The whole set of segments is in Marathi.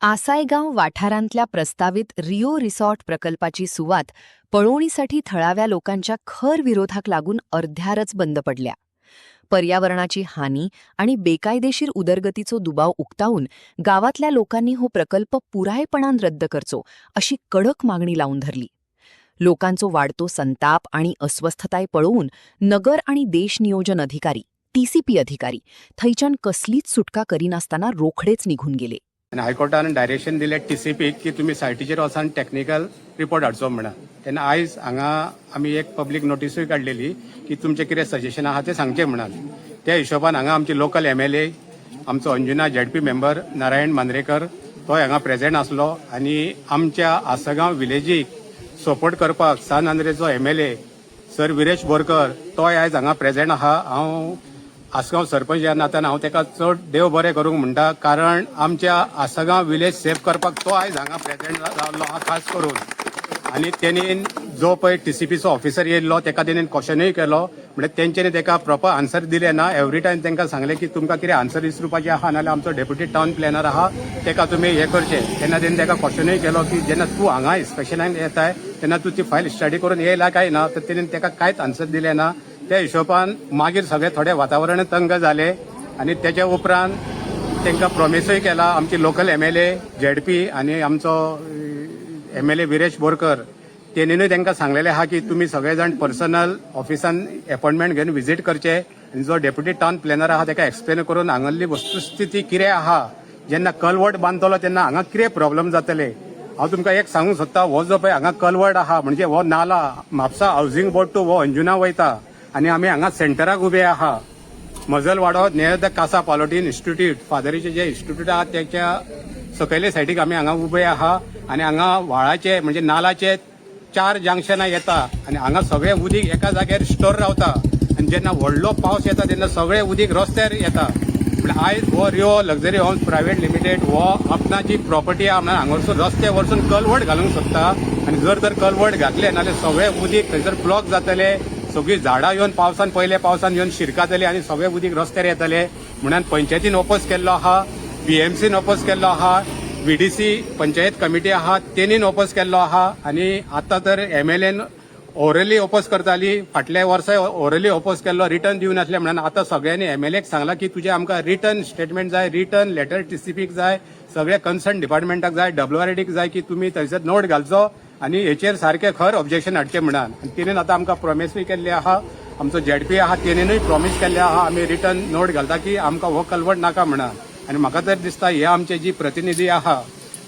आसायगाव वाठारांतल्या प्रस्तावित रिओ रिसॉर्ट प्रकल्पाची सुवात पळवणीसाठी थळाव्या लोकांच्या खर विरोधाक लागून अर्ध्यारच बंद पडल्या. पर्यावरणाची हानी आणि बेकायदेशीर उदरगतीचो दुबाव उक्तावून गावातल्या लोकांनी हो प्रकल्प पुरायपणान रद्द करचो अशी कडक मागणी लावून धरली. लोकांचो वाढतो संताप आणि अस्वस्थताय पळवून नगर आणि देश नियोजन अधिकारी TCP अधिकारी थंयच्यान कसलीच सुटका करिनासतना रोखडेच निघून गेले. हायकोर्टान डायरेक्शन दिले TCP की तुम्ही सायटीचेर वचून टेक्निकल रिपोर्ट हाडचो म्हणून. तेन्ना आयज हांगा आमी एक पब्लीक नोटीसूय काडलेली की तुमचे कितें सजेशन आहा ते सांगचे म्हणून. त्या हिशोबान हांगा आमचे लोकल MLA आमचो अंजुना ZP मेंबर नारायण मांद्रेकर तो हांगा प्रेजेंट आसलो आनी आमच्या आसगांव विलेजीक सपोर्ट करपाक सान आंद्रेचो MLA सर विरेश बोरकर तोय आयज हांगा प्रेजेंट आहा. हांव आसगांव सरपंच ह्या नात्यान हांव तेका चड देव बरें करूंक म्हणटा, कारण आमच्या आसगांव विलेज सेफ करपाक तो आयज हांगा प्रेजेंट जाल्लो आहा खास करून. आनी तेणी जो पळय TCPचो ऑफिसर येयल्लो तेका तेणेन क्वेशनूय केलो, म्हणजे तेंच्यांनी तेका प्रॉपर आन्सर दिले ना. एवरी टायम तांकां सांगलें की तुमकां कितें आन्सर विचारपाचें आहा नाल्यार आमचो डेप्युटी टावन प्लॅनर आहा तेका तुमी हें करचें. तेन्ना तेणेन तेका क्वेशनूय केलो की जेन्ना तूं हांगा इन्स्पेक्शनाक येताय तेन्ना तूं ती फायल स्टडी करून येयला काय ना, तर तेणेन तेका कांयच आन्सर दिलें ना. त्या हिशोबान मागीर सगळे थोडे वातावरण तंग जाले आनी तेच्या उपरांत तांकां प्रॉमिसूय केला. आमची लोकल MLA ZP आनी आमचो MLA विरेश बोरकर तेणीनूय तांकां सांगलेलें आहा की तुमी सगळे जाण पर्सनल ऑफिसान अपॉइंटमेंट घेवन विजीट करचे आनी जो डेप्युटी टावन प्लॅनर आहा ताका एक्सप्लेन करून हांगासली वस्तुस्थिती कितें आहा, जेन्ना कलवट बांदतलो तेन्ना हांगा कितें प्रॉब्लेम जातले. हांव तुमकां एक सांगूंक सोदता, हो जो पळय हांगा कलवट आहा म्हणजे हो नाला म्हापसा हावसिंग बोर्ड टू हो अंजुना वयता आनी आमी हांगा सेंटराक उबे आहा. मजलवाडो नियर द कासा पॉलिटीन इन्स्टिट्यूट फादरीचे जे इन्स्टिट्यूट आहा त्याच्या सकयले सायडीक आमी हांगा उबे आहा. आनी हांगा व्हाळाचे म्हणजे नालाचे 4 जंक्शनां येता आनी हांगा सगळें उदीक एका जाग्यार स्टोर रावता आनी जेन्ना व्हडलो पावस येता तेन्ना सगळें उदीक रस्त्यार येता. म्हणजे आयज हो Rio luxury homes private limited हो आपणाची प्रॉपर्टी आहा म्हणून हांगासर रस्ते वरसून कलवट घालूंक सोदता. आनी जर तर कलवट घातले नाल्यार सगळें उदीक थंयसर ब्लॉक जातले, सगळी झाडां येवन पावसान पयले पावसान येवन शिरकातली आनी सगळे उदीक रस्त्यार येतले म्हणून पंचायतीन ओपोज केल्लो आहा, PMCन ओपोज केल्लो आहा, VDC पंचायत कमिटी आहा तेणीन ओपोज केल्लो आहा. आनी आतां तर MLAन ओरली ओपोज करताली, फाटल्या वर्सा ओरली ओपोज केल्लो, रिटर्न दिवन नासले म्हणून आतां सगळ्यांनी MLAक सांगला की तुजें आमकां रिटर्न स्टेटमेंट जाय, रिटर्न लेटर TCPक जाय, सगळे कन्सर्न डिपार्टमेंटाक जाय, WRDक जाय की तुमी थंयसर नोट घालचो आनी हेचेर सारकें खर ऑब्जेक्शन हाडचें म्हणून. आनी तेणेन आतां आमकां प्रॉमिसूय केल्ली आहा, आमचो ZP आहा तेणेनूय प्रॉमीस केल्लें आहा आमी रिटर्न नोट घालता की आमकां हो कलवट नाका म्हणून. आनी म्हाका तर दिसता हे आमचे जी प्रतिनिधी आहा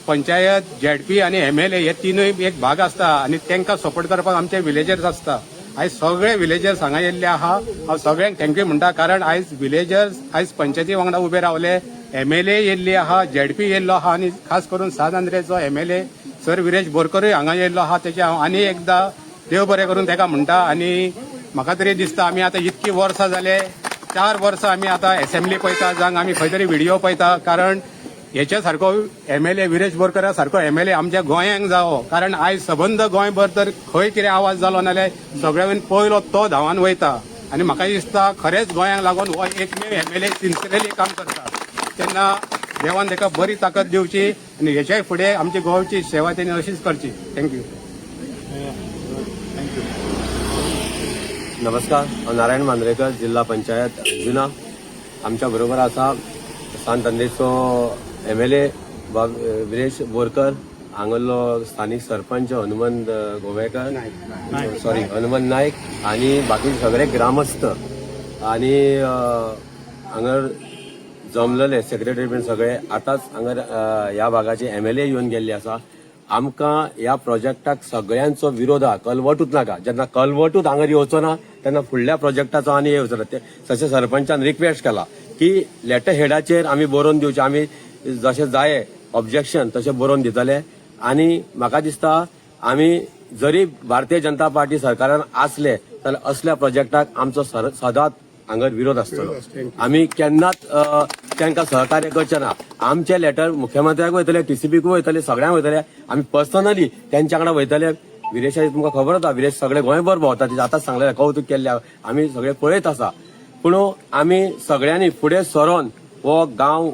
पंचायत ZP आनी MLA हे तिनूय एक भाग आसता आनी तांकां सपोर्ट करपाक आमचे विलेजर्स आसता. आयज सगळे विलेजर्स हांगा येयल्ले आहा. हांव सगळ्यांक थँक्यू म्हणटा, कारण आयज विलेजर्स आयज पंचायती वांगडा उबे रावले, MLA येयल्ली आहा, ZP येयल्लो आहा आनी खास करून सान आंद्रेचो MLA सर विरेश बोरकरूय हांगा येयल्लो आहा. तेचे हांव आनी एकदां देव बरें करून ताका म्हणटा. आनी म्हाका तरी दिसता आमी आतां इतकी वर्सां जाले, 4 वर्सां आमी आतां असेंब्ली पळयता जावं आमी खंय तरी व्हिडिओ पळयता, कारण हेच्या सारको MLA विरेश बोरकरा सारको MLA आमच्या गोंयांक जावो. कारण आयज सबंद गोंयभर तर खंय कितें आवाज जालो नाल्यार सगळ्यान पयलो तो धांवान वयता. आनी म्हाका दिसता खरेंच गोंयांक लागून हो एकमेव MLA सिन्सियरली काम करता. तेन्ना देवान ताका बरी ताकद दिवची आनी हेच्याय फुडें आमची गोंयची सेवा तेणी अशीच करची. थँक्यू. नमस्कार, हांव नारायण मांद्रेकर, जिल्हा पंचायत अंजुना. आमच्या बरोबर आसा सांत अंदेचो MLA विरेश बोरकर, हांगलो स्थानिक सरपंच हनुमंत गोवेकर, हनुमंत नायक आनी बाकी सगळे ग्रामस्थ आनी हांगर जमलेले सेक्रेटरी बीन सगळे आतांच हांगर ह्या भागाचे MLA येवन गेल्ले आसा. आमकां ह्या प्रोजेक्टाक सगळ्यांचो विरोध आहा, कलवटूच नाका. जेन्ना कलवटूच हांगर येवचो ना तेन्ना फुडल्या प्रोजेक्टाचो आनी येवचो ना. तशें सरपंचान रिक्वेस्ट केला की लेटर हेडाचेर आमी बरोवन दिवचे, आमी जशें जाय ऑब्जेक्शन तशें बरोवन दितले. आनी म्हाका दिसता आमी जरी भारतीय जनता पार्टी सरकारान आसले जाल्यार असल्या प्रोजेक्टाक आमचो सदांच हांगर विरोध आसतलो. आमी केन्नाच तांकां सहकार्य करचे ना. आमचे लेटर मुख्यमंत्र्याक वयतले, TCPक वयतले, सगळ्यांक वयतले. आमी पर्सनली तेंच्या वांगडा वयतले. विरेशाची तुमकां खबर आसा, विरेश सगळे गोंयभर भोंवता, तिचे आतांच सांगलें कौतुक केल्लें आमी सगळे पळयत आसा. पूण आमी सगळ्यांनी फुडें सरोन हो गांव